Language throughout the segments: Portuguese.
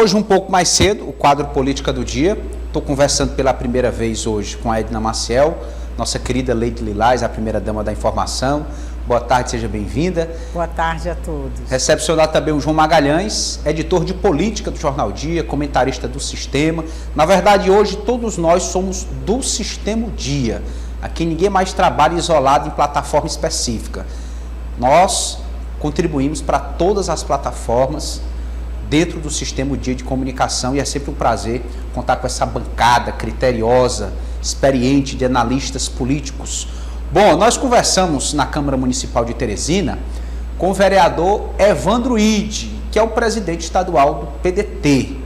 Hoje, um pouco mais cedo, o quadro Política do Dia. Estou conversando pela primeira vez hoje com a Edna Maciel, nossa querida Leite Lilás, a primeira-dama da informação. Boa tarde, seja bem-vinda. Boa tarde a todos. Recepcionar também o João Magalhães, editor de política do Jornal Dia, comentarista do Sistema. Na verdade, hoje todos nós somos do Sistema Dia. Aqui ninguém mais trabalha isolado em plataforma específica. Nós contribuímos para todas as plataformas dentro do Sistema Dia de Comunicação e é sempre um prazer contar com essa bancada criteriosa, experiente de analistas políticos. Bom, nós conversamos na Câmara Municipal de Teresina com o vereador Evandro Ide, que é o presidente estadual do PDT.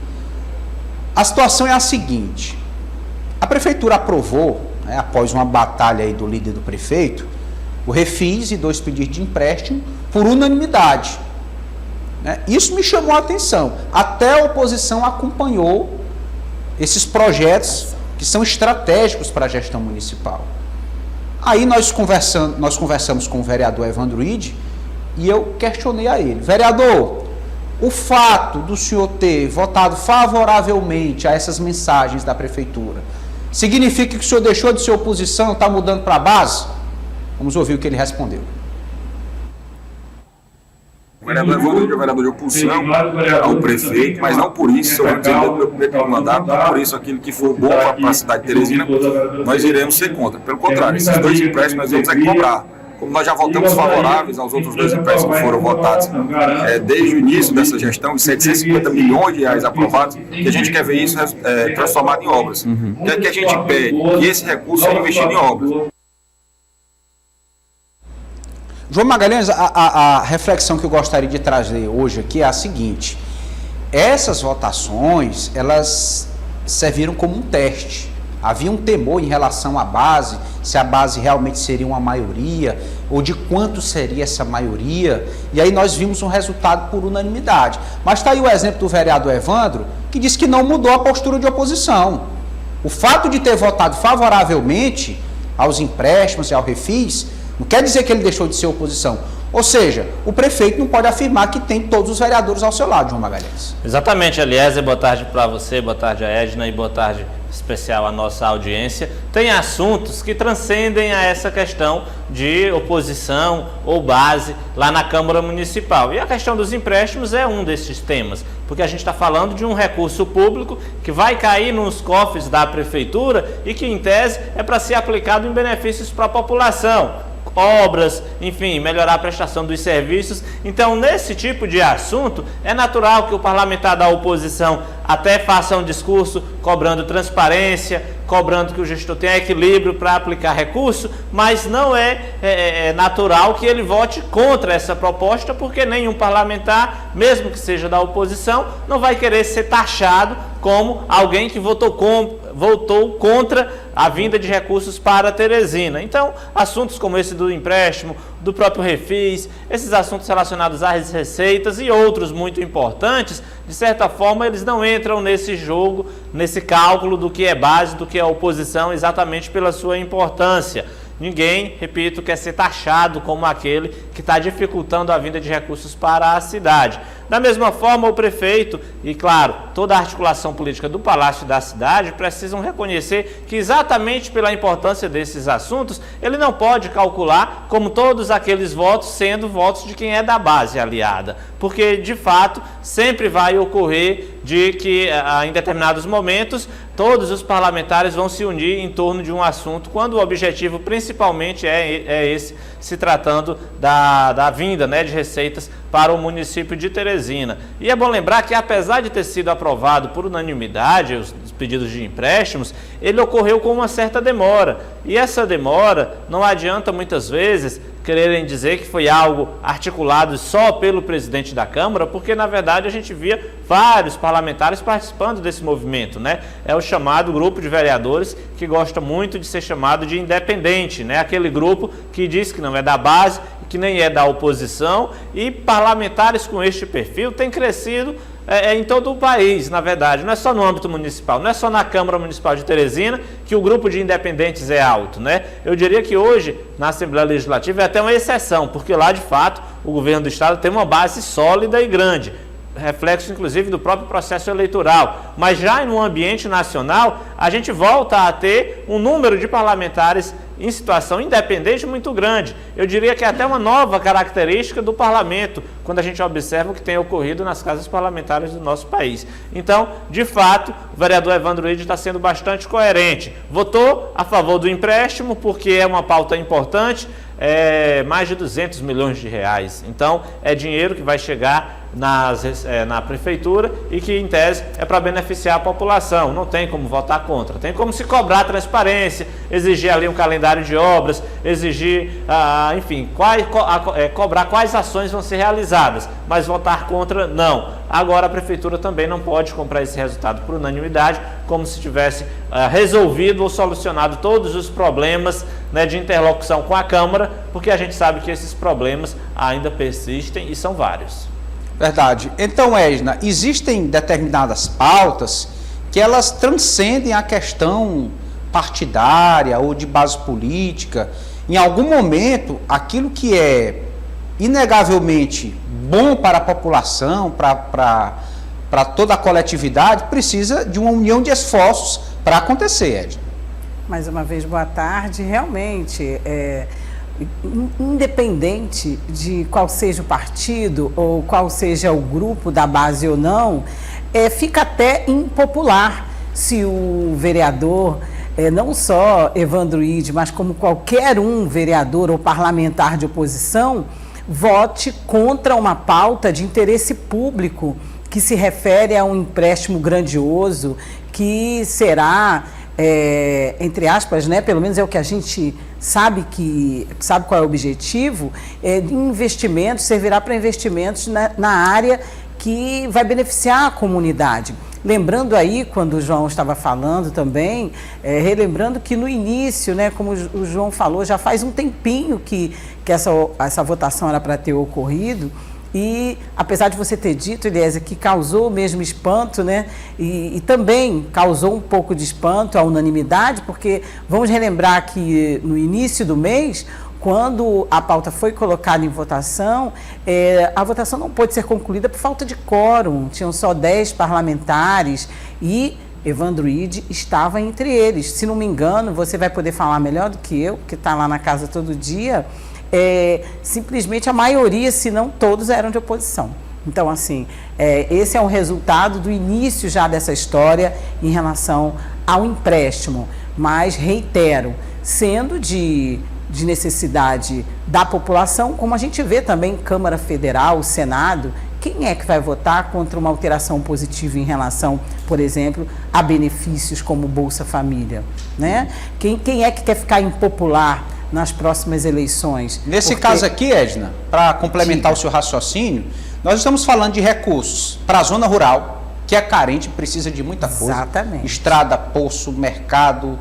A situação é a seguinte: a prefeitura aprovou, após uma batalha aí do líder do prefeito, o refis e 2 pedidos de empréstimo por unanimidade. Isso me chamou a atenção. Até a oposição acompanhou esses projetos que são estratégicos para a gestão municipal. Aí nós conversamos com o vereador Evandro Ide e eu questionei a ele: vereador, o fato do senhor ter votado favoravelmente a essas mensagens da prefeitura significa que o senhor deixou de ser oposição e está mudando para a base? Vamos ouvir o que ele respondeu. O vereador Evandro é vereador de oposição ao prefeito, mas não por isso, se eu dizer do meu primeiro mandato, não por isso aquilo que for bom para a cidade de Teresina, nós iremos ser contra. Pelo contrário, esses 2 empréstimos nós vamos cobrar. Como nós já votamos favoráveis aos outros 2 empréstimos que foram votados desde o início dessa gestão, de 750 milhões de reais aprovados, que a gente quer ver isso transformado em obras. O que é que a gente pede? Que esse recurso seja investido em obras. João Magalhães, a reflexão que eu gostaria de trazer hoje aqui é a seguinte: essas votações, elas serviram como um teste. Havia um temor em relação à base, se a base realmente seria uma maioria, ou de quanto seria essa maioria, e aí nós vimos um resultado por unanimidade. Mas está aí o exemplo do vereador Evandro, que disse que não mudou a postura de oposição. O fato de ter votado favoravelmente aos empréstimos e ao refis não quer dizer que ele deixou de ser oposição. Ou seja, o prefeito não pode afirmar que tem todos os vereadores ao seu lado, João Magalhães. Exatamente, Eliezer, boa tarde para você, boa tarde a Edna e boa tarde especial à nossa audiência. Tem assuntos que transcendem a essa questão de oposição ou base lá na Câmara Municipal. E a questão dos empréstimos é um desses temas, porque a gente está falando de um recurso público que vai cair nos cofres da prefeitura e que, em tese, é para ser aplicado em benefícios para a população. Obras, enfim, melhorar a prestação dos serviços. Então, nesse tipo de assunto, é natural que o parlamentar da oposição até faça um discurso cobrando transparência, cobrando que o gestor tenha equilíbrio para aplicar recurso, mas não é natural que ele vote contra essa proposta, porque nenhum parlamentar, mesmo que seja da oposição, não vai querer ser taxado como alguém que votou contra a vinda de recursos para Teresina. Então, assuntos como esse do empréstimo, do próprio refis, esses assuntos relacionados às receitas e outros muito importantes, de certa forma, eles não entram nesse jogo, nesse cálculo do que é base, do que é oposição, exatamente pela sua importância. Ninguém, repito, quer ser taxado como aquele que está dificultando a vinda de recursos para a cidade. Da mesma forma, o prefeito e, claro, toda a articulação política do Palácio da cidade precisam reconhecer que, exatamente pela importância desses assuntos, ele não pode calcular como todos aqueles votos sendo votos de quem é da base aliada, porque, de fato, sempre vai ocorrer de que, em determinados momentos, todos os parlamentares vão se unir em torno de um assunto, quando o objetivo principalmente é esse, se tratando da vinda, de receitas para o município de Teresina. E é bom lembrar que, apesar de ter sido aprovado por unanimidade os pedidos de empréstimos, ele ocorreu com uma certa demora. E essa demora não adianta muitas vezes quererem dizer que foi algo articulado só pelo presidente da Câmara, porque na verdade a gente via vários parlamentares participando desse movimento, É o chamado grupo de vereadores que gosta muito de ser chamado de independente, Aquele grupo que diz que não é da base, que nem é da oposição, e parlamentares com este perfil têm crescido em todo o país, na verdade. Não é só no âmbito municipal, não é só na Câmara Municipal de Teresina que o grupo de independentes é alto, Eu diria que hoje, na Assembleia Legislativa, é até uma exceção, porque lá, de fato, o governo do Estado tem uma base sólida e grande. reflexo inclusive do próprio processo eleitoral, mas já no ambiente nacional a gente volta a ter um número de parlamentares em situação independente muito grande. Eu diria que é até uma nova característica do parlamento, quando a gente observa o que tem ocorrido nas casas parlamentares do nosso país. Então, de fato, o vereador Evandro Ide está sendo bastante coerente. Votou a favor do empréstimo porque é uma pauta importante, mais de 200 milhões de reais. Então, é dinheiro que vai chegar na prefeitura e que, em tese, é para beneficiar a população. Não tem como votar contra. Tem como se cobrar transparência, exigir ali um calendário de obras, exigir, enfim, cobrar quais ações vão ser realizadas, mas votar contra, não. Agora, a prefeitura também não pode comprar esse resultado por unanimidade, como se tivesse resolvido ou solucionado todos os problemas, né, de interlocução com a Câmara, porque a gente sabe que esses problemas ainda persistem e são vários. Verdade. Então, Edna, existem determinadas pautas que elas transcendem a questão partidária ou de base política. Em algum momento, aquilo que é inegavelmente bom para a população, para toda a coletividade, precisa de uma união de esforços para acontecer, Edna. Mais uma vez, boa tarde. Realmente, independente de qual seja o partido ou qual seja o grupo da base ou não, fica até impopular se o vereador, não só Evandro Ide, mas como qualquer um vereador ou parlamentar de oposição, vote contra uma pauta de interesse público que se refere a um empréstimo grandioso que será, entre aspas, né, pelo menos é o que a gente sabe qual é o objetivo, de investimentos, servirá para investimentos na área que vai beneficiar a comunidade. Lembrando aí, quando o João estava falando também, relembrando que no início, né, como o João falou, já faz um tempinho que essa votação era para ter ocorrido, e apesar de você ter dito, Eliezer, que causou mesmo espanto, né, e também causou um pouco de espanto a unanimidade, porque vamos relembrar que no início do mês, quando a pauta foi colocada em votação, a votação não pôde ser concluída por falta de quórum. Tinham só 10 parlamentares e Evandro Ide estava entre eles. Se não me engano, você vai poder falar melhor do que eu, que está lá na casa todo dia, simplesmente a maioria, se não todos, eram de oposição. Então, assim, esse é um resultado do início já dessa história em relação ao empréstimo. Mas, reitero, sendo de necessidade da população, como a gente vê também Câmara Federal, Senado, quem é que vai votar contra uma alteração positiva em relação, por exemplo, a benefícios como Bolsa Família, né? Quem é que quer ficar impopular nas próximas eleições? Nesse caso aqui, Edna, para complementar o seu raciocínio, nós estamos falando de recursos para a zona rural, que é carente, precisa de muita coisa. Exatamente. Estrada, poço, mercado,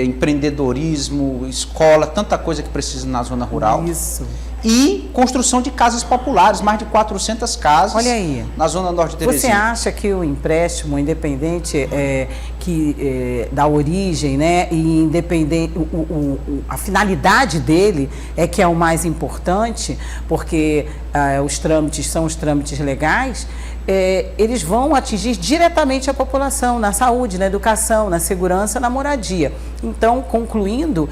empreendedorismo, escola, tanta coisa que precisa na zona rural. Isso. E construção de casas populares, mais de 400 casas. Olha aí. Na zona norte de Teresina. Você acha que o empréstimo, independente da origem, né, e independente, a finalidade dele é que é o mais importante, porque os trâmites são os trâmites legais, eles vão atingir diretamente a população, na saúde, na educação, na segurança, na moradia. Então, concluindo,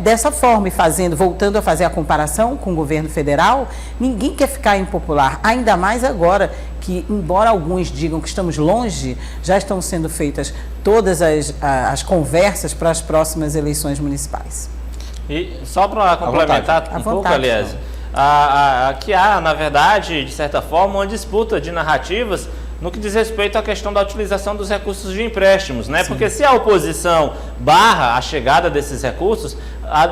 dessa forma e voltando a fazer a comparação com o governo federal, ninguém quer ficar impopular, ainda mais agora que, embora alguns digam que estamos longe, já estão sendo feitas todas as conversas para as próximas eleições municipais. E só para complementar um pouco, aliás, que há, na verdade, de certa forma, uma disputa de narrativas no que diz respeito à questão da utilização dos recursos de empréstimos, né? Porque se a oposição barra a chegada desses recursos,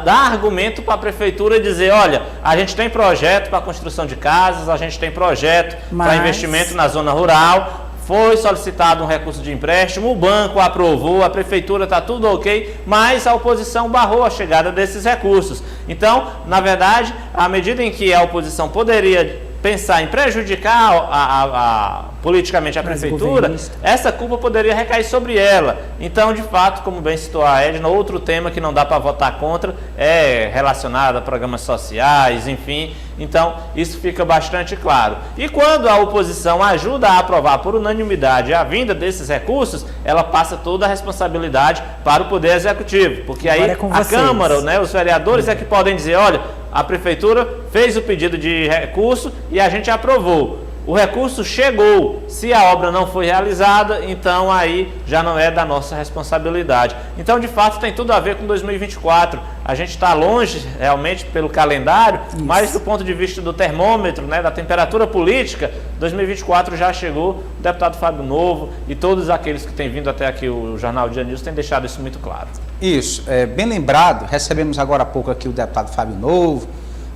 dá argumento para a prefeitura dizer, olha, a gente tem projeto para construção de casas, a gente tem projeto para investimento na zona rural, foi solicitado um recurso de empréstimo, o banco aprovou, a prefeitura está tudo ok, mas a oposição barrou a chegada desses recursos. Então, na verdade, à medida em que a oposição poderia pensar em prejudicar politicamente a prefeitura, essa culpa poderia recair sobre ela. Então, de fato, como bem citou a Edna, outro tema que não dá para votar contra é relacionado a programas sociais, enfim. Então, isso fica bastante claro. E quando a oposição ajuda a aprovar por unanimidade a vinda desses recursos, ela passa toda a responsabilidade para o Poder Executivo. Porque aí a Câmara, né, os vereadores é que podem dizer, olha, a Prefeitura fez o pedido de recurso e a gente aprovou. O recurso chegou, se a obra não foi realizada, então aí já não é da nossa responsabilidade. Então, de fato, tem tudo a ver com 2024. A gente está longe, realmente, pelo calendário, mas do ponto de vista do termômetro, né, da temperatura política, 2024 já chegou. O deputado Fábio Novo e todos aqueles que têm vindo até aqui o Jornal Dia News têm deixado isso muito claro. Isso, bem lembrado, recebemos agora há pouco aqui o deputado Fábio Novo,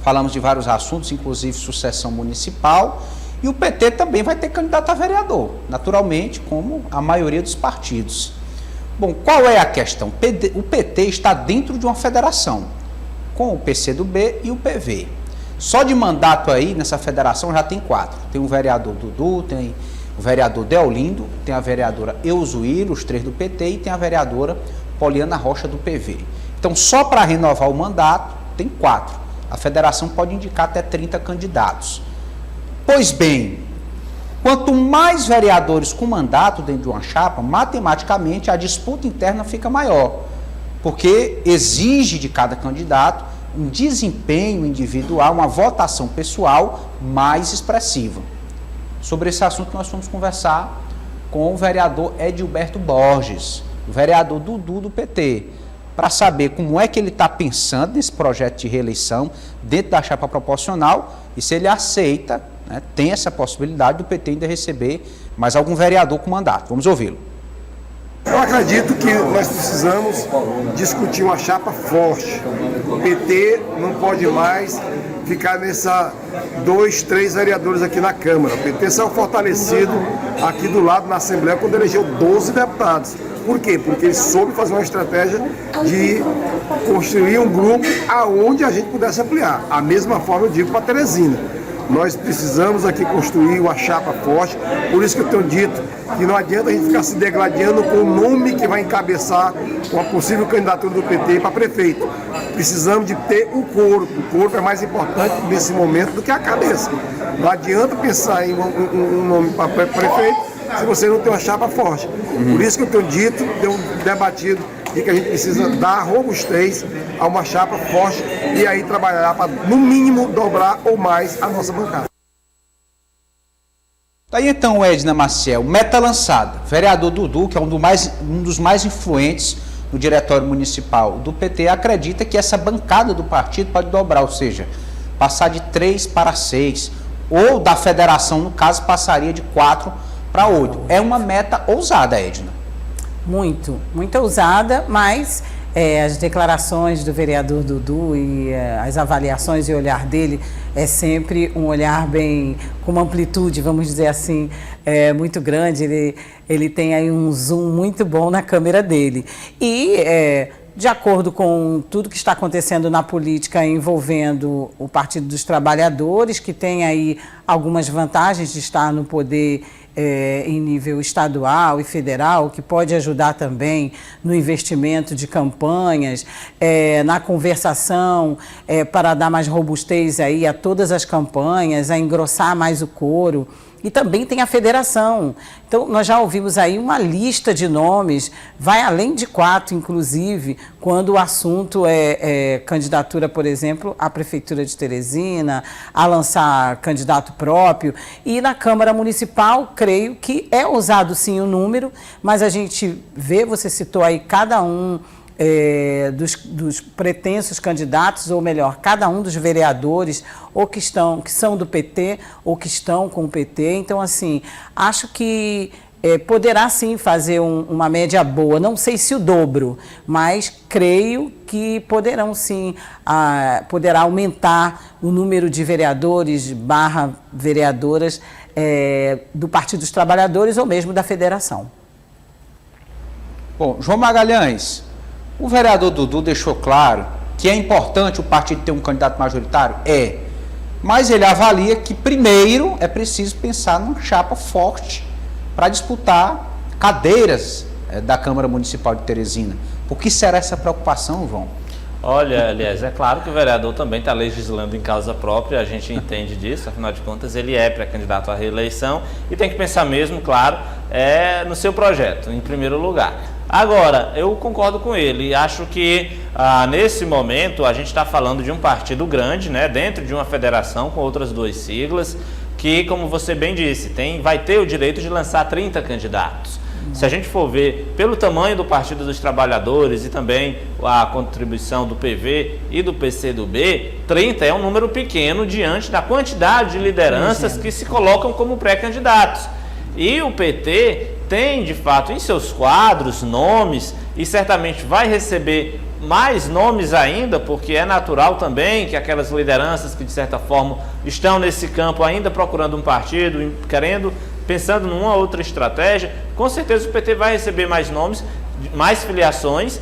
falamos de vários assuntos, inclusive sucessão municipal. E o PT também vai ter candidato a vereador, naturalmente, como a maioria dos partidos. Bom, qual é a questão? O PT está dentro de uma federação, com o PCdoB e o PV. Só de mandato aí, nessa federação, já tem 4. Tem o vereador Dudu, tem o vereador Deolindo, tem a vereadora Euzuíra, os 3 do PT, e tem a vereadora Poliana Rocha, do PV. Então, só para renovar o mandato, tem 4. A federação pode indicar até 30 candidatos. Pois bem, quanto mais vereadores com mandato dentro de uma chapa, matematicamente a disputa interna fica maior, porque exige de cada candidato um desempenho individual, uma votação pessoal mais expressiva. Sobre esse assunto nós vamos conversar com o vereador Edilberto Borges, o vereador Dudu do PT, para saber como é que ele está pensando nesse projeto de reeleição dentro da chapa proporcional e se ele aceita, né, tem essa possibilidade do PT ainda receber mais algum vereador com mandato. Vamos ouvi-lo. Eu acredito que nós precisamos discutir uma chapa forte. O PT não pode mais ficar nessa 2, 3 vereadores aqui na Câmara. O PT saiu fortalecido aqui do lado na Assembleia quando elegeu 12 deputados. Por quê? Porque ele soube fazer uma estratégia de construir um grupo aonde a gente pudesse ampliar. A mesma forma eu digo para Teresina. Nós precisamos aqui construir uma chapa forte, por isso que eu tenho dito que não adianta a gente ficar se degladiando com o nome que vai encabeçar uma possível candidatura do PT para prefeito. Precisamos de ter o corpo. O corpo é mais importante nesse momento do que a cabeça. Não adianta pensar em um nome para prefeito se você não tem uma chapa forte. Por isso que eu tenho dito, tenho debatido, de que a gente precisa dar robustez a uma chapa forte e aí trabalhar para, no mínimo, dobrar ou mais a nossa bancada. Daí então, Edna Maciel, meta lançada. Vereador Dudu, que é um dos mais influentes no diretório municipal do PT, acredita que essa bancada do partido pode dobrar, ou seja, passar de 3 para 6, ou da federação, no caso, passaria de 4 para 8. É uma meta ousada, Edna. Muito ousada, mas as declarações do vereador Dudu e as avaliações e o olhar dele é sempre um olhar bem, com uma amplitude, vamos dizer assim, muito grande. Ele tem aí um zoom muito bom na câmera dele. E, de acordo com tudo que está acontecendo na política envolvendo o Partido dos Trabalhadores, que tem aí algumas vantagens de estar no poder em nível estadual e federal, que pode ajudar também no investimento de campanhas, na conversação, para dar mais robustez aí a todas as campanhas, a engrossar mais o coro. E também tem a federação. Então, nós já ouvimos aí uma lista de nomes, vai além de 4, inclusive, quando o assunto é candidatura, por exemplo, à Prefeitura de Teresina, a lançar candidato próprio. E na Câmara Municipal, creio que é usado sim o número, mas a gente vê, você citou aí cada um dos pretensos candidatos, ou melhor, cada um dos vereadores, ou que são do PT, ou que estão com o PT. Então, assim, acho que poderá sim fazer uma média boa, não sei se o dobro, mas creio que poderão sim, poderá aumentar o número de vereadores / vereadoras do Partido dos Trabalhadores ou mesmo da federação. Bom, João Magalhães, o vereador Dudu deixou claro que é importante o partido ter um candidato majoritário? mas ele avalia que primeiro é preciso pensar numa chapa forte para disputar cadeiras da Câmara Municipal de Teresina. Por que será essa preocupação, João? Olha, aliás, é claro que o vereador também está legislando em causa própria, a gente entende disso, afinal de contas ele é pré-candidato à reeleição e tem que pensar mesmo, claro, no seu projeto, em primeiro lugar. Agora, eu concordo com ele e acho que nesse momento a gente está falando de um partido grande, né, dentro de uma federação com outras 2 siglas, que, como você bem disse, vai ter o direito de lançar 30 candidatos. Se a gente for ver pelo tamanho do Partido dos Trabalhadores e também a contribuição do PV e do PCdoB, 30 é um número pequeno diante da quantidade de lideranças que se colocam como pré-candidatos. E o PT tem, de fato, em seus quadros, nomes, e certamente vai receber mais nomes ainda, porque é natural também que aquelas lideranças que, de certa forma, estão nesse campo ainda procurando um partido, pensando numa outra estratégia, com certeza o PT vai receber mais nomes, mais filiações,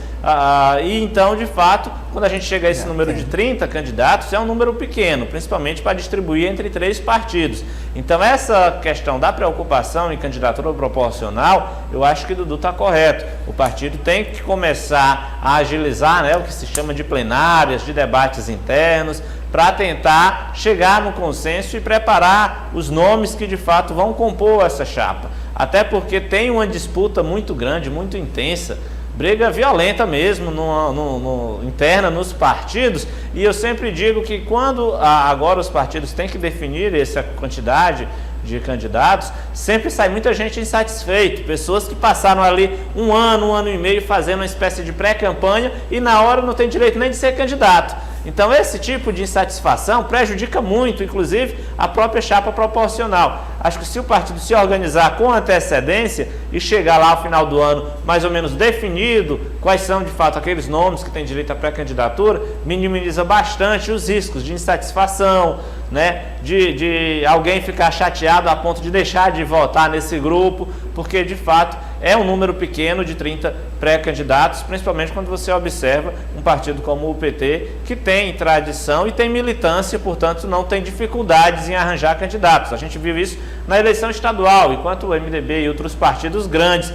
e então, de fato, quando a gente chega a esse número de 30 candidatos, é um número pequeno, principalmente para distribuir entre 3 partidos. Então, essa questão da preocupação em candidatura proporcional, eu acho que Dudu está correto. O partido tem que começar a agilizar, né, o que se chama de plenárias, de debates internos, para tentar chegar no consenso e preparar os nomes que de fato vão compor essa chapa. Até porque tem uma disputa muito grande, muito intensa, briga violenta mesmo interna nos partidos, e eu sempre digo que quando agora os partidos têm que definir essa quantidade de candidatos, sempre sai muita gente insatisfeita, pessoas que passaram ali um ano e meio fazendo uma espécie de pré-campanha e na hora não tem direito nem de ser candidato. Então esse tipo de insatisfação prejudica muito, inclusive, a própria chapa proporcional. Acho que se o partido se organizar com antecedência e chegar lá ao final do ano mais ou menos definido quais são de fato aqueles nomes que têm direito à pré-candidatura, minimiza bastante os riscos de insatisfação, né, de alguém ficar chateado a ponto de deixar de votar nesse grupo, porque de fato é um número pequeno de 30 pré-candidatos, principalmente quando você observa um partido como o PT, que tem tradição e tem militância, portanto não tem dificuldades em arranjar candidatos. A gente viu isso na eleição estadual, enquanto o MDB e outros partidos grandes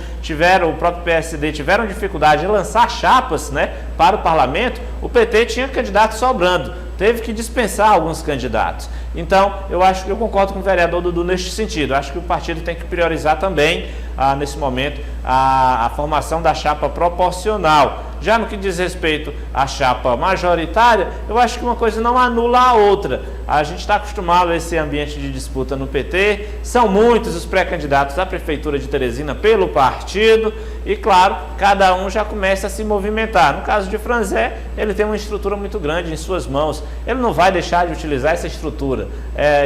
o próprio PSD tiveram dificuldade em lançar chapas, né, para o parlamento, o PT tinha candidatos sobrando, teve que dispensar alguns candidatos. Então, eu concordo com o vereador Dudu neste sentido. Acho que o partido tem que priorizar também, nesse momento, a formação da chapa proporcional. Já no que diz respeito à chapa majoritária, eu acho que uma coisa não anula a outra. A gente está acostumado a esse ambiente de disputa no PT, são muitos os pré-candidatos à Prefeitura de Teresina pelo partido e, claro, cada um já começa a se movimentar. No caso de Franzé, ele tem uma estrutura muito grande em suas mãos, ele não vai deixar de utilizar essa estrutura.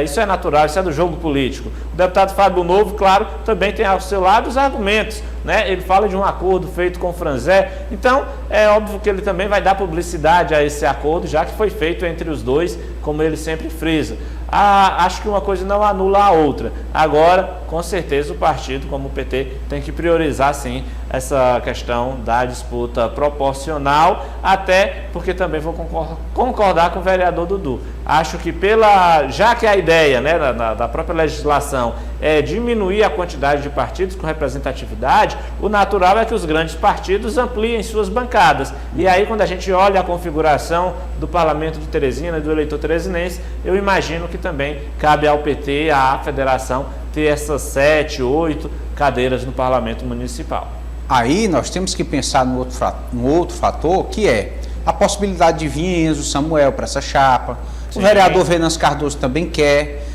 Isso é natural, isso é do jogo político. O deputado Fábio Novo, claro, também tem ao seu lado os argumentos, né? Ele fala de um acordo feito com o Franzé, então é óbvio que ele também vai dar publicidade a esse acordo, já que foi feito entre os dois, como ele sempre frisa. Acho que uma coisa não anula a outra. Agora, com certeza, o partido, como o PT, tem que priorizar, sim, essa questão da disputa proporcional, até porque também vou concordar com o vereador Dudu. Acho que já que a ideia, né, da própria legislação é diminuir a quantidade de partidos com representatividade, o natural é que os grandes partidos ampliem suas bancadas. E aí, quando a gente olha a configuração do Parlamento de Teresina e do eleitor teresinense, eu imagino que também cabe ao PT, à federação, ter essas 7, 8 cadeiras no Parlamento Municipal. Aí nós temos que pensar no outro fator, que é a possibilidade de vir Enzo Samuel para essa chapa. Sim. O vereador Venâncio Cardoso também quer.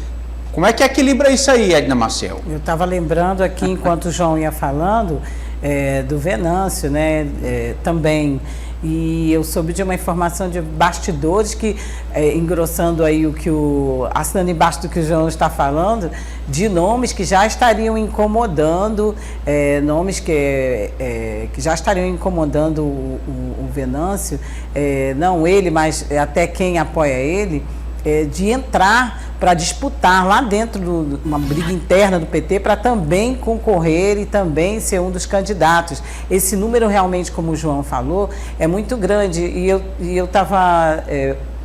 Como é que equilibra isso aí, Edna Marcel? Eu estava lembrando aqui, enquanto o João ia falando, do Venâncio, né, também. E eu soube de uma informação de bastidores que, engrossando aí assinando embaixo do que o João está falando, de nomes que já estariam incomodando, nomes que já estariam incomodando o Venâncio, não ele, mas até quem apoia ele, de entrar para disputar lá dentro de uma briga interna do PT para também concorrer e também ser um dos candidatos. Esse número realmente, como o João falou, é muito grande e eu estava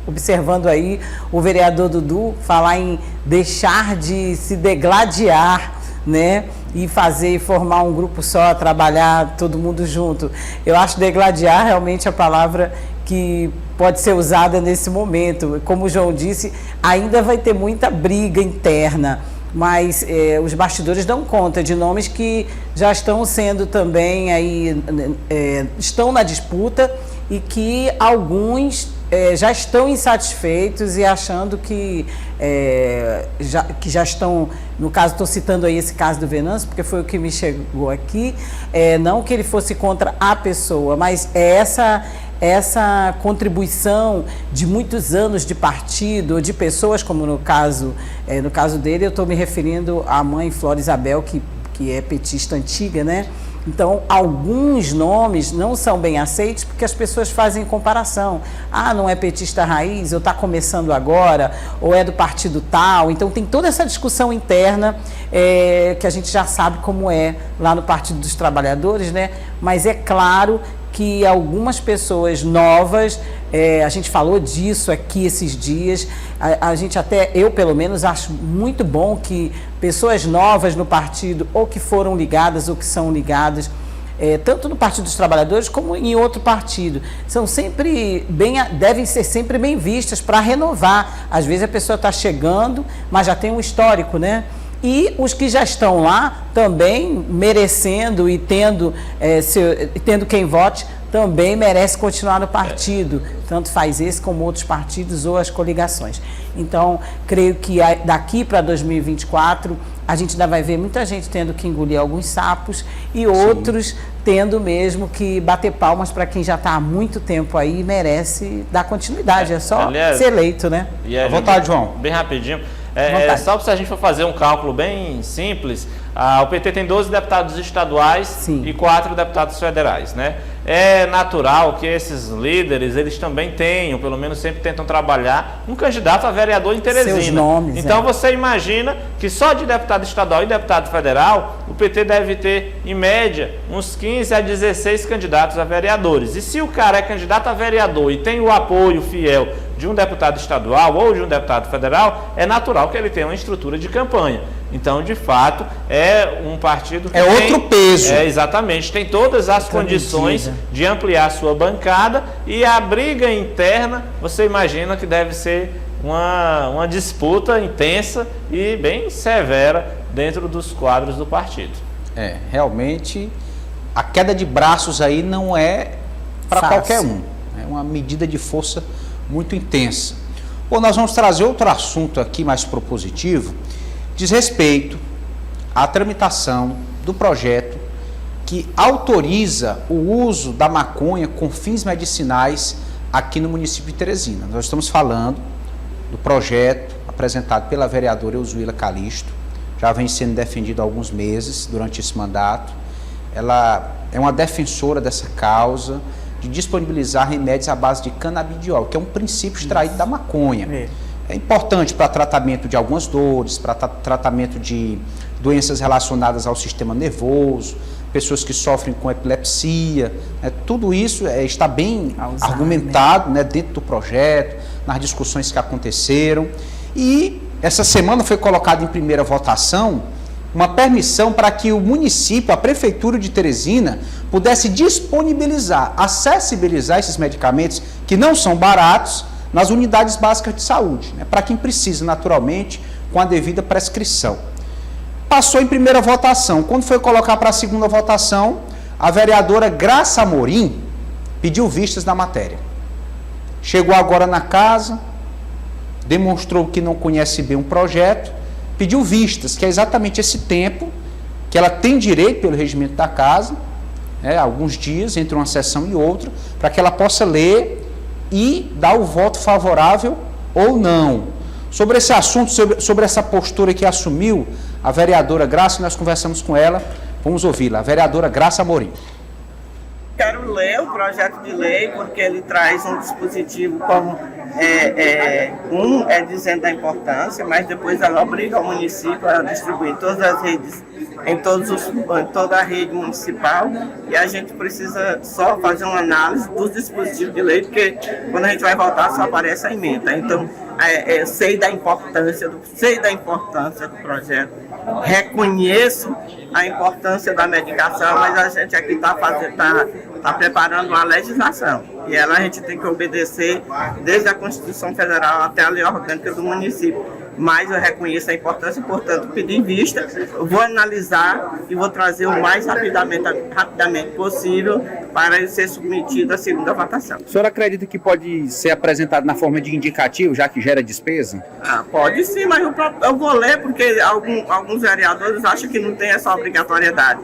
observando aí o vereador Dudu falar em deixar de se degladiar, né? E formar um grupo só, trabalhar todo mundo junto. Eu acho degladiar realmente a palavra que pode ser usada nesse momento. Como o João disse, ainda vai ter muita briga interna, mas os bastidores dão conta de nomes que já estão sendo também aí, estão na disputa e que alguns já estão insatisfeitos e achando que já estão, no caso, estou citando aí esse caso do Venâncio, porque foi o que me chegou aqui, não que ele fosse contra a pessoa, mas essa contribuição de muitos anos de partido, de pessoas, como no caso dele, eu estou me referindo à mãe Flora Isabel, que é petista antiga, né? Então, alguns nomes não são bem aceitos porque as pessoas fazem comparação. Ah, não é petista raiz, ou está começando agora, ou é do partido tal. Então, tem toda essa discussão interna que a gente já sabe como é lá no Partido dos Trabalhadores, né? Mas é claro que algumas pessoas novas, a gente falou disso aqui esses dias, a gente eu pelo menos acho muito bom que pessoas novas no partido, ou que foram ligadas ou que são ligadas, tanto no Partido dos Trabalhadores como em outro partido, devem ser sempre bem vistas para renovar. Às vezes a pessoa está chegando, mas já tem um histórico, né? E os que já estão lá também merecendo e tendo quem vote, também merece continuar no partido, tanto faz esse como outros partidos ou as coligações. Então, creio que daqui para 2024, a gente ainda vai ver muita gente tendo que engolir alguns sapos e outros tendo mesmo que bater palmas para quem já está há muito tempo aí e merece dar continuidade. É só ser eleito, né? À vontade, João. Bem rapidinho. Só se a gente for fazer um cálculo bem simples, o PT tem 12 deputados estaduais e 4 deputados federais, né? É natural que esses líderes, eles também tenham, pelo menos sempre tentam trabalhar, um candidato a vereador em Teresina. Seus nomes, então você imagina que só de deputado estadual e deputado federal, o PT deve ter, em média, uns 15 a 16 candidatos a vereadores. E se o cara é candidato a vereador e tem o apoio fiel de um deputado estadual ou de um deputado federal, é natural que ele tenha uma estrutura de campanha. Então, de fato, é um partido que outro peso. Exatamente, tem todas as condições de ampliar a sua bancada, e a briga interna, você imagina que deve ser uma disputa intensa e bem severa dentro dos quadros do partido. Realmente, a queda de braços aí não é para qualquer um. É uma medida de força muito intensa. Bom, nós vamos trazer outro assunto aqui mais propositivo, diz respeito à tramitação do projeto que autoriza o uso da maconha com fins medicinais aqui no município de Teresina. Nós estamos falando do projeto apresentado pela vereadora Eusuíla Calixto, já vem sendo defendido há alguns meses durante esse mandato. Ela é uma defensora dessa causa de disponibilizar remédios à base de canabidiol, que é um princípio extraído da maconha. É importante para tratamento de algumas dores, para tratamento de doenças relacionadas ao sistema nervoso, pessoas que sofrem com epilepsia, tudo isso está bem argumentado, né, dentro do projeto, nas discussões que aconteceram. E essa semana foi colocado em primeira votação uma permissão para que o município, a prefeitura de Teresina, pudesse disponibilizar, acessibilizar esses medicamentos que não são baratos nas unidades básicas de saúde, né, para quem precisa, naturalmente, com a devida prescrição. Passou em primeira votação. Quando foi colocar para a segunda votação, a vereadora Graça Amorim pediu vistas da matéria. Chegou agora na casa, demonstrou que não conhece bem um projeto, pediu vistas, que é exatamente esse tempo que ela tem direito pelo regimento da casa, alguns dias entre uma sessão e outra, para que ela possa ler e dar o voto favorável ou não. Sobre esse assunto, sobre essa postura que assumiu a vereadora Graça, nós conversamos com ela, vamos ouvi-la, a vereadora Graça Amorim. Quero ler o projeto de lei porque ele traz um dispositivo como dizendo da importância, mas depois ela obriga o município a distribuir todas as redes em toda a rede municipal, e a gente precisa só fazer uma análise dos dispositivos de lei, porque quando a gente vai votar só aparece a emenda. Então, sei da importância do projeto, reconheço a importância da medicação, mas a gente aqui está preparando uma legislação, e ela a gente tem que obedecer desde a Constituição Federal até a lei orgânica do município. Mas eu reconheço a importância, portanto, pedi vista, vou analisar e vou trazer o mais rapidamente possível para ele ser submetido à segunda votação. O senhor acredita que pode ser apresentado na forma de indicativo, já que gera despesa? Pode sim, mas eu vou ler porque alguns vereadores acham que não tem essa obrigatoriedade.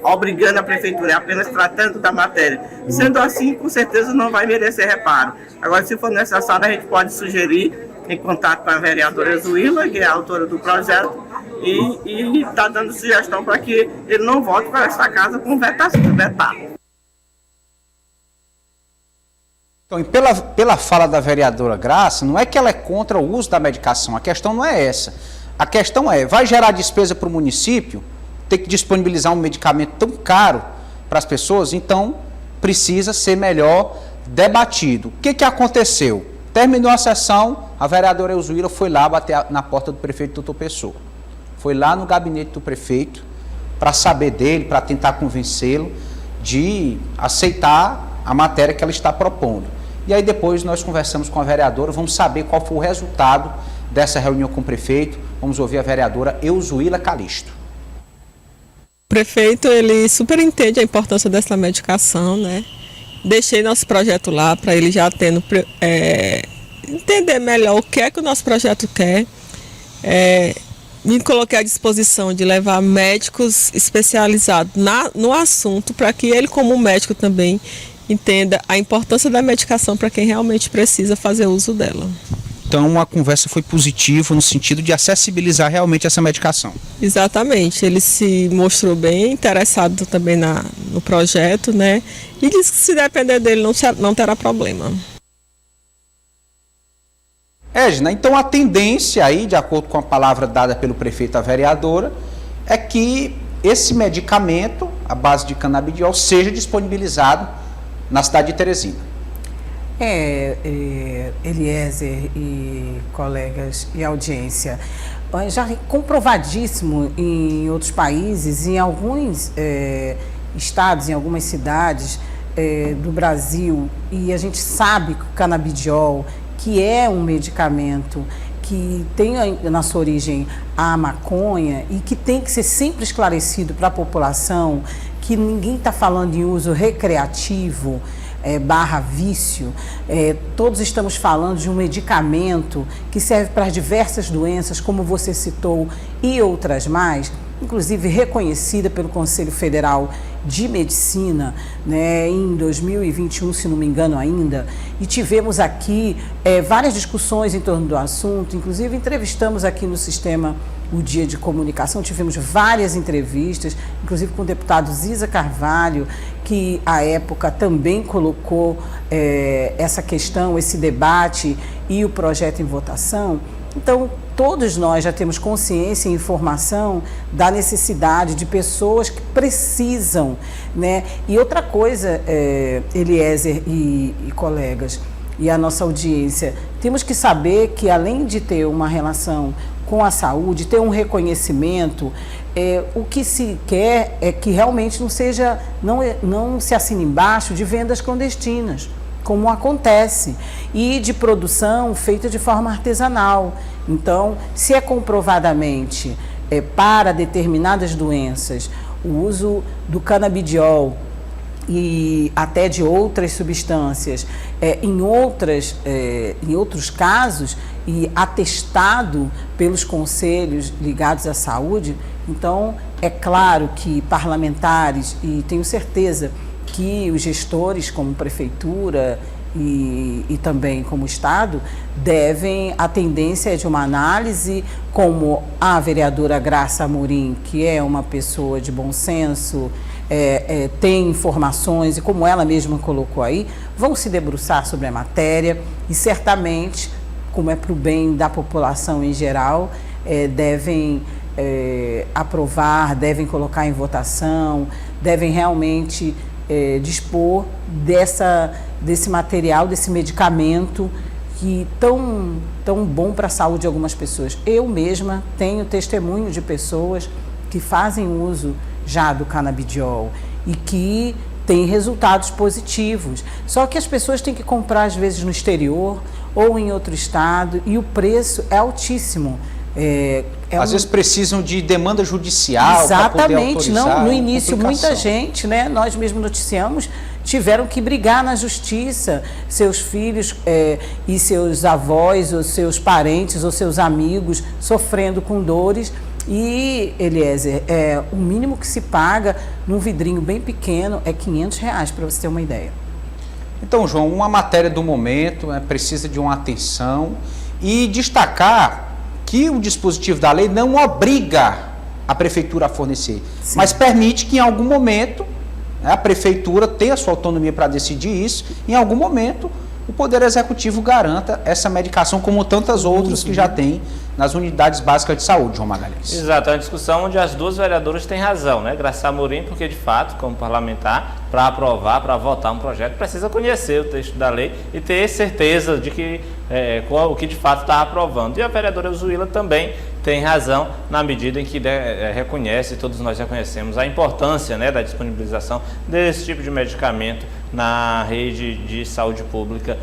Obrigando a prefeitura, é apenas tratando da matéria. Sendo assim, com certeza não vai merecer reparo. Agora, se for necessário, a gente pode sugerir, em contato com a vereadora Zuila, que é a autora do projeto, e está dando sugestão para que ele não volte para essa casa com vetado. Então, pela fala da vereadora Graça, não é que ela é contra o uso da medicação, a questão não é essa. A questão vai gerar despesa para o município, ter que disponibilizar um medicamento tão caro para as pessoas, então precisa ser melhor debatido. O que aconteceu? Terminou a sessão, a vereadora Elzuíra foi lá bater na porta do prefeito Doutor Pessoa. Foi lá no gabinete do prefeito para saber dele, para tentar convencê-lo de aceitar a matéria que ela está propondo. E aí depois nós conversamos com a vereadora, vamos saber qual foi o resultado dessa reunião com o prefeito. Vamos ouvir a vereadora Elzuíra Calixto. O prefeito, ele super entende a importância dessa medicação, né? Deixei nosso projeto lá para ele já tendo entender melhor o que é que o nosso projeto quer. Me coloquei à disposição de levar médicos especializados no assunto para que ele, como médico, também entenda a importância da medicação para quem realmente precisa fazer uso dela. Então a conversa foi positiva no sentido de acessibilizar realmente essa medicação. Exatamente, ele se mostrou bem interessado também no projeto, né? E disse que se depender dele não terá problema. Edna, então a tendência aí, de acordo com a palavra dada pelo prefeito à vereadora, é que esse medicamento, à base de canabidiol, seja disponibilizado na cidade de Teresina. Eliezer e colegas e audiência, já comprovadíssimo em outros países, em alguns estados, em algumas cidades do Brasil, e a gente sabe que o canabidiol, que é um medicamento que tem na sua origem a maconha e que tem que ser sempre esclarecido para a população, que ninguém está falando em uso recreativo, barra vício, todos estamos falando de um medicamento que serve para diversas doenças, como você citou, e outras mais, inclusive reconhecida pelo Conselho Federal de Medicina, né, em 2021, se não me engano ainda, e tivemos aqui várias discussões em torno do assunto, inclusive entrevistamos aqui no Sistema o Dia de Comunicação, tivemos várias entrevistas, inclusive com o deputado Ziza Carvalho, que à época também colocou essa questão, esse debate e o projeto em votação. Então, todos nós já temos consciência e informação da necessidade de pessoas que precisam, né? E outra coisa, Eliezer e colegas, e a nossa audiência, temos que saber que, além de ter uma relação com a saúde, ter um reconhecimento, o que se quer é que realmente não se assine embaixo de vendas clandestinas, como acontece, e de produção feita de forma artesanal. Então, se é comprovadamente para determinadas doenças o uso do canabidiol e até de outras substâncias, em outros casos, e atestado pelos conselhos ligados à saúde, então é claro que parlamentares, e tenho certeza que os gestores como prefeitura e também como Estado, a tendência é de uma análise, como a vereadora Graça Amorim, que é uma pessoa de bom senso, tem informações, e como ela mesma colocou aí, vão se debruçar sobre a matéria e certamente, como é para o bem da população em geral, devem aprovar, devem colocar em votação, devem realmente dispor desse material, desse medicamento que tão bom para a saúde de algumas pessoas. Eu mesma tenho testemunho de pessoas que fazem uso já do canabidiol e que têm resultados positivos. Só que as pessoas têm que comprar às vezes no exterior ou em outro estado e o preço é altíssimo. Às vezes precisam de demanda judicial para poder autorizar. Não, no início muita gente, né, nós mesmos noticiamos, tiveram que brigar na justiça, seus filhos e seus avós, ou seus parentes, ou seus amigos sofrendo com dores. E, Eliezer, o mínimo que se paga num vidrinho bem pequeno é R$500, para você ter uma ideia. Então, João, uma matéria do momento, precisa de uma atenção e destacar que o dispositivo da lei não obriga a prefeitura a fornecer, sim, mas permite que em algum momento a prefeitura tenha a sua autonomia para decidir isso, em algum momento o Poder Executivo garanta essa medicação, como tantas outras que já tem nas unidades básicas de saúde, João Magalhães. Exato, é uma discussão onde as duas vereadoras têm razão, né? Graça Amorim, porque de fato, como parlamentar, para aprovar, para votar um projeto, precisa conhecer o texto da lei e ter certeza de que o que de fato está aprovando. E a vereadora Zuila também tem razão na medida em que reconhece, todos nós reconhecemos, a importância, né, da disponibilização desse tipo de medicamento na rede de saúde pública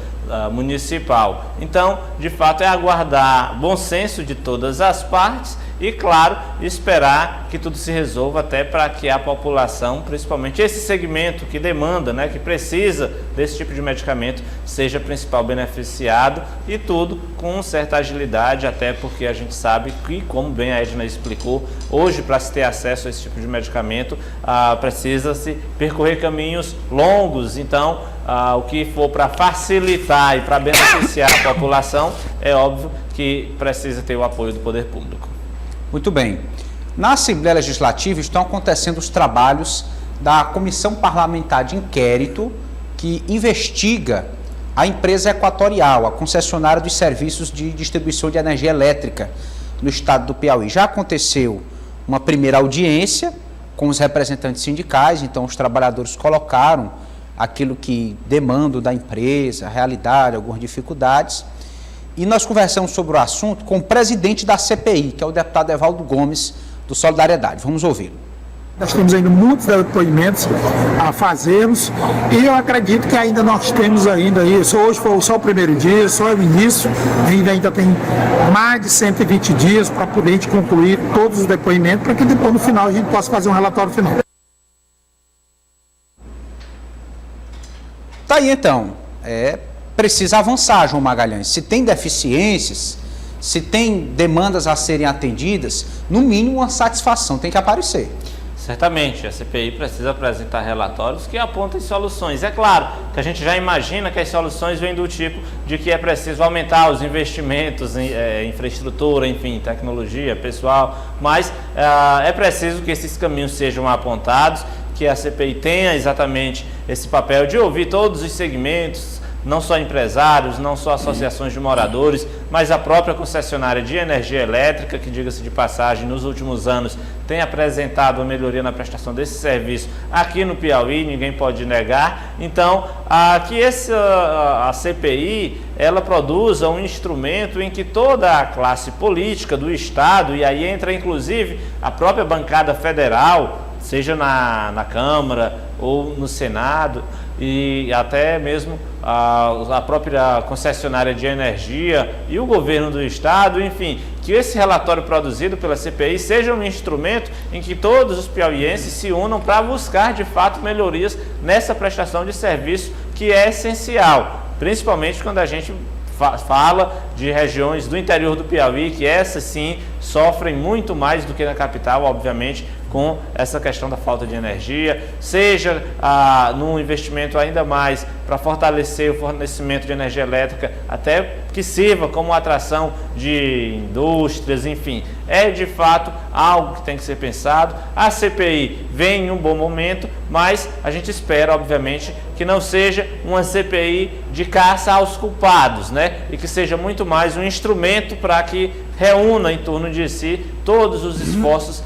municipal. Então, de fato, é aguardar bom senso de todas as partes e, claro, esperar que tudo se resolva até para que a população, principalmente esse segmento que demanda, né, que precisa desse tipo de medicamento, seja principal beneficiado e tudo com certa agilidade, até porque a gente sabe que, como bem a Edna explicou, hoje para se ter acesso a esse tipo de medicamento precisa-se percorrer caminhos longos, então o que for para facilitar e para beneficiar a população, é óbvio que precisa ter o apoio do poder público. Muito bem. Na Assembleia Legislativa estão acontecendo os trabalhos da Comissão Parlamentar de Inquérito que investiga a empresa Equatorial, a concessionária dos serviços de distribuição de energia elétrica no estado do Piauí. Já aconteceu uma primeira audiência com os representantes sindicais, então os trabalhadores colocaram aquilo que demandam da empresa, a realidade, algumas dificuldades. E nós conversamos sobre o assunto com o presidente da CPI, que é o deputado Evaldo Gomes, do Solidariedade. Vamos ouvi-lo. Nós temos ainda muitos depoimentos a fazermos e eu acredito que ainda nós temos ainda isso. Hoje foi só o primeiro dia, só o início, ainda tem mais de 120 dias para poder a gente concluir todos os depoimentos, para que depois no final a gente possa fazer um relatório final. Tá aí então, precisa avançar, João Magalhães. Se tem deficiências, se tem demandas a serem atendidas, no mínimo uma satisfação tem que aparecer. Certamente, a CPI precisa apresentar relatórios que apontem soluções. É claro que a gente já imagina que as soluções vêm do tipo de que é preciso aumentar os investimentos em infraestrutura, enfim, tecnologia, pessoal, mas é preciso que esses caminhos sejam apontados, que a CPI tenha exatamente esse papel de ouvir todos os segmentos, não só empresários, não só associações de moradores, mas a própria concessionária de energia elétrica, que, diga-se de passagem, nos últimos anos tem apresentado uma melhoria na prestação desse serviço aqui no Piauí, ninguém pode negar. Então, que a CPI ela produza um instrumento em que toda a classe política do Estado, e aí entra inclusive a própria bancada federal, seja na Câmara ou no Senado, e até mesmo a própria concessionária de energia e o governo do estado, enfim, que esse relatório produzido pela CPI seja um instrumento em que todos os piauienses se unam para buscar de fato melhorias nessa prestação de serviço que é essencial, principalmente quando a gente fala de regiões do interior do Piauí, que essas sim sofrem muito mais do que na capital, obviamente, com essa questão da falta de energia, seja num investimento ainda mais para fortalecer o fornecimento de energia elétrica, até que sirva como atração de indústrias, enfim. É de fato algo que tem que ser pensado. A CPI vem em um bom momento, mas a gente espera, obviamente, que não seja uma CPI de caça aos culpados, né? E que seja muito mais um instrumento para que reúna em torno de si todos os esforços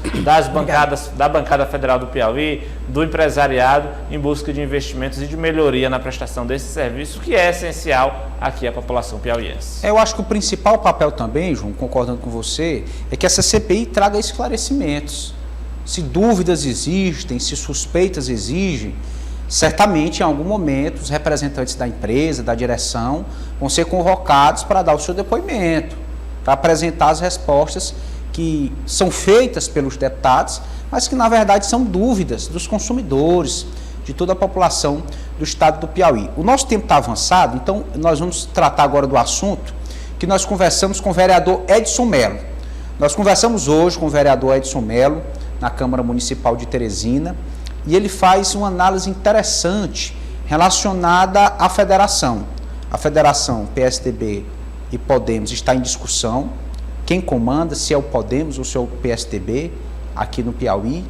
da bancada federal do Piauí, do empresariado, em busca de investimentos e de melhoria na prestação desse serviço, que é essencial aqui à população piauiense. Eu acho que o principal papel também, João, concordando com você, é que essa CPI traga esclarecimentos. Se dúvidas existem, se suspeitas exigem, certamente em algum momento os representantes da empresa, da direção, vão ser convocados para dar o seu depoimento, para apresentar as respostas que são feitas pelos deputados, mas que na verdade são dúvidas dos consumidores, de toda a população do estado do Piauí. O nosso tempo está avançado, então nós vamos tratar agora do assunto que nós conversamos com o vereador Edson Melo. Nós conversamos hoje com o vereador Edson Melo na Câmara Municipal de Teresina, e ele faz uma análise interessante relacionada à federação. A federação PSDB e Podemos está em discussão. Quem comanda, se é o Podemos ou se é o PSDB aqui no Piauí.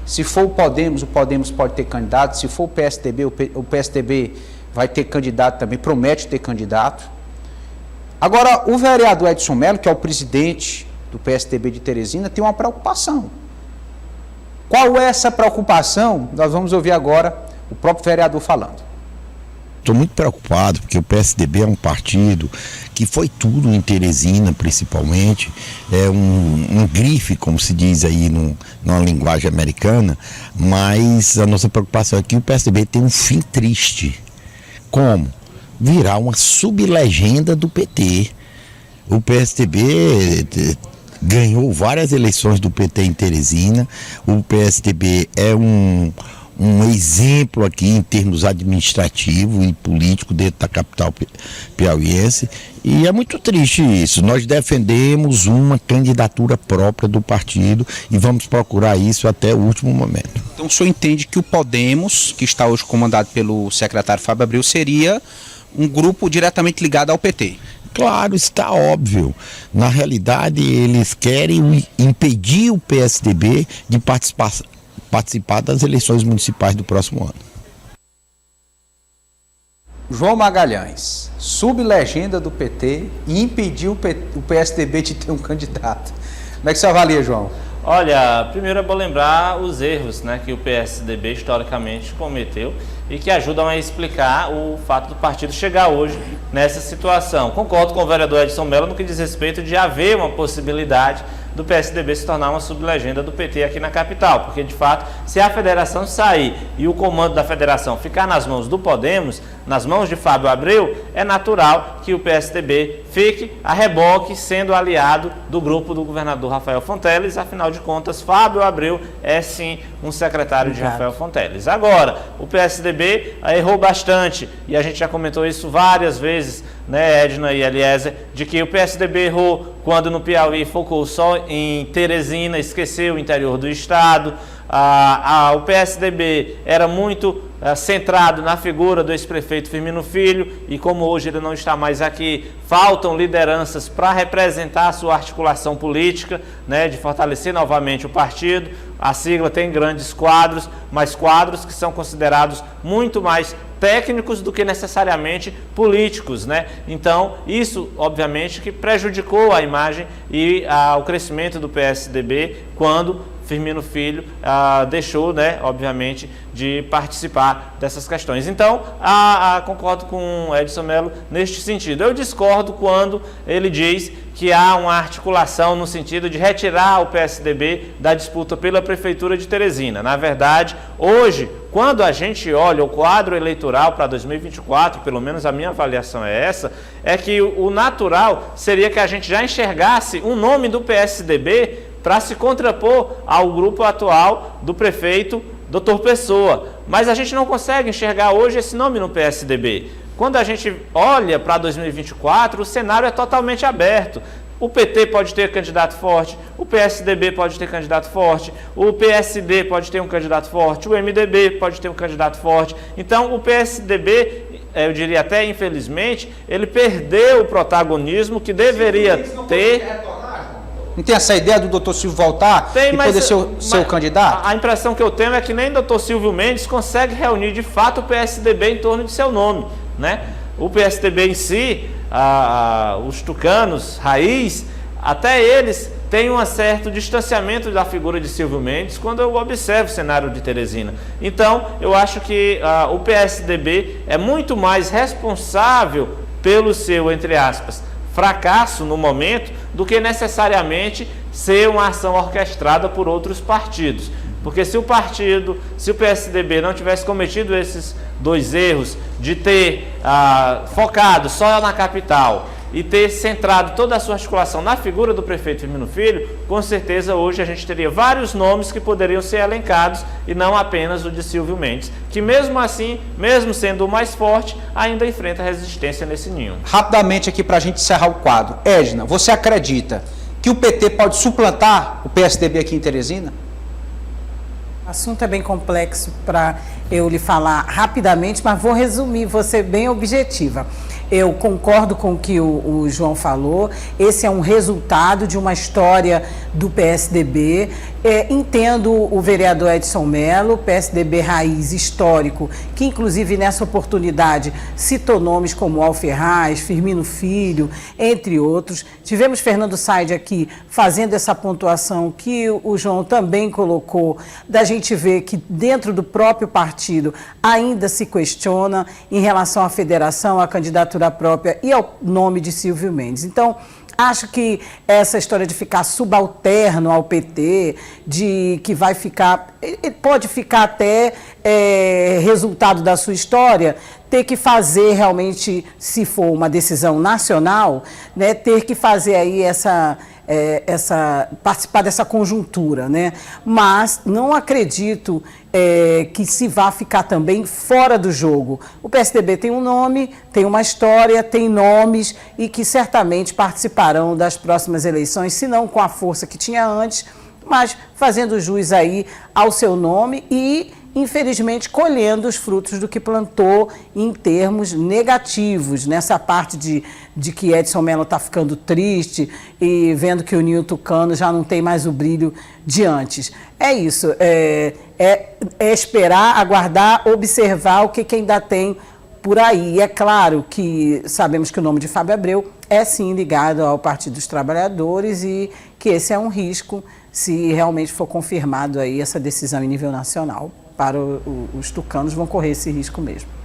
Se for o Podemos pode ter candidato. Se for o PSDB, o PSDB vai ter candidato também, promete ter candidato. Agora, o vereador Edson Melo, que é o presidente do PSDB de Teresina, tem uma preocupação. Qual é essa preocupação? Nós vamos ouvir agora o próprio vereador falando. Estou muito preocupado porque o PSDB é um partido que foi tudo em Teresina, principalmente, é um grife, como se diz aí numa linguagem americana, mas a nossa preocupação é que o PSDB tem um fim triste. Como? Virar uma sublegenda do PT. O PSDB ganhou várias eleições do PT em Teresina, o PSDB é um exemplo aqui em termos administrativos e políticos dentro da capital piauiense, e é muito triste isso. Nós defendemos uma candidatura própria do partido e vamos procurar isso até o último momento. Então o senhor entende que o Podemos, que está hoje comandado pelo secretário Fábio Abreu, seria um grupo diretamente ligado ao PT? Claro, está óbvio. Na realidade, eles querem impedir o PSDB de participar das eleições municipais do próximo ano. João Magalhães, sublegenda do PT e impediu o PSDB de ter um candidato. Como é que você avalia, João? Olha, primeiro é bom lembrar os erros, né, que o PSDB historicamente cometeu e que ajudam a explicar o fato do partido chegar hoje nessa situação. Concordo com o vereador Edson Melo no que diz respeito de haver uma possibilidade do PSDB se tornar uma sublegenda do PT aqui na capital, porque de fato, se a federação sair e o comando da federação ficar nas mãos do Podemos, nas mãos de Fábio Abreu, é natural que o PSDB fique a reboque, sendo aliado do grupo do governador Rafael Fonteles. Afinal de contas, Fábio Abreu é sim um secretário de Rafael Fonteles. Agora, o PSDB errou bastante, e a gente já comentou isso várias vezes, né, Edna e Eliezer, de que o PSDB errou quando no Piauí focou só em Teresina, esqueceu o interior do estado. O PSDB era muito centrado na figura do ex-prefeito Firmino Filho, e como hoje ele não está mais aqui, faltam lideranças para representar a sua articulação política, né, de fortalecer novamente o partido. A sigla tem grandes quadros, mas quadros que são considerados muito mais técnicos do que necessariamente políticos, né? Então, isso, obviamente, que prejudicou a imagem e o crescimento do PSDB quando Firmino Filho deixou, né, obviamente, de participar dessas questões. Então, concordo com o Edson Melo neste sentido. Eu discordo quando ele diz que há uma articulação no sentido de retirar o PSDB da disputa pela Prefeitura de Teresina. Na verdade, hoje, quando a gente olha o quadro eleitoral para 2024, pelo menos a minha avaliação é essa, é que o natural seria que a gente já enxergasse um nome do PSDB para se contrapor ao grupo atual do prefeito Dr. Pessoa. Mas a gente não consegue enxergar hoje esse nome no PSDB. Quando a gente olha para 2024, o cenário é totalmente aberto. O PT pode ter candidato forte, o PSDB pode ter candidato forte, o PSD pode ter um candidato forte, o MDB pode ter um candidato forte. Então, o PSDB, eu diria até infelizmente, ele perdeu o protagonismo que deveria ter. Não tem essa ideia do doutor Silvio voltar e poder ser o candidato? A impressão que eu tenho é que nem o doutor Silvio Mendes consegue reunir de fato o PSDB em torno de seu nome, né? O PSDB em si, os tucanos, raiz, até eles têm um certo distanciamento da figura de Silvio Mendes quando eu observo o cenário de Teresina. Então, eu acho que o PSDB é muito mais responsável pelo seu, entre aspas, fracasso no momento, do que necessariamente ser uma ação orquestrada por outros partidos. Porque se o PSDB não tivesse cometido esses 2 erros de ter focado só na capital e ter centrado toda a sua articulação na figura do prefeito Firmino Filho, com certeza hoje a gente teria vários nomes que poderiam ser elencados e não apenas o de Silvio Mendes, que mesmo assim, mesmo sendo o mais forte, ainda enfrenta resistência nesse ninho. Rapidamente aqui para a gente encerrar o quadro. Edna, você acredita que o PT pode suplantar o PSDB aqui em Teresina? O assunto é bem complexo para eu lhe falar rapidamente, mas vou resumir, vou ser bem objetiva. Eu concordo com o que o João falou, esse é um resultado de uma história do PSDB. Entendo o vereador Edson Mello, PSDB raiz histórico, que inclusive nessa oportunidade citou nomes como Alferraz, Firmino Filho, entre outros. Tivemos Fernando Said aqui fazendo essa pontuação que o João também colocou, da gente ver que dentro do próprio partido ainda se questiona em relação à federação, à candidatura própria e ao nome de Silvio Mendes. Então, acho que essa história de ficar subalterno ao PT, de que vai ficar, pode ficar até resultado da sua história, ter que fazer realmente, se for uma decisão nacional, né, ter que fazer aí participar dessa conjuntura, né? Mas não acredito que se vá ficar também fora do jogo. O PSDB tem um nome, tem uma história, tem nomes e que certamente participarão das próximas eleições, se não com a força que tinha antes, mas fazendo jus aí ao seu nome e, infelizmente, colhendo os frutos do que plantou em termos negativos, nessa parte de que Edson Mello está ficando triste e vendo que o Ninho Tucano já não tem mais o brilho de antes. É isso, é esperar, aguardar, observar o que ainda tem por aí. E é claro que sabemos que o nome de Fábio Abreu é sim ligado ao Partido dos Trabalhadores e que esse é um risco se realmente for confirmado aí essa decisão em nível nacional. Para os tucanos vão correr esse risco mesmo.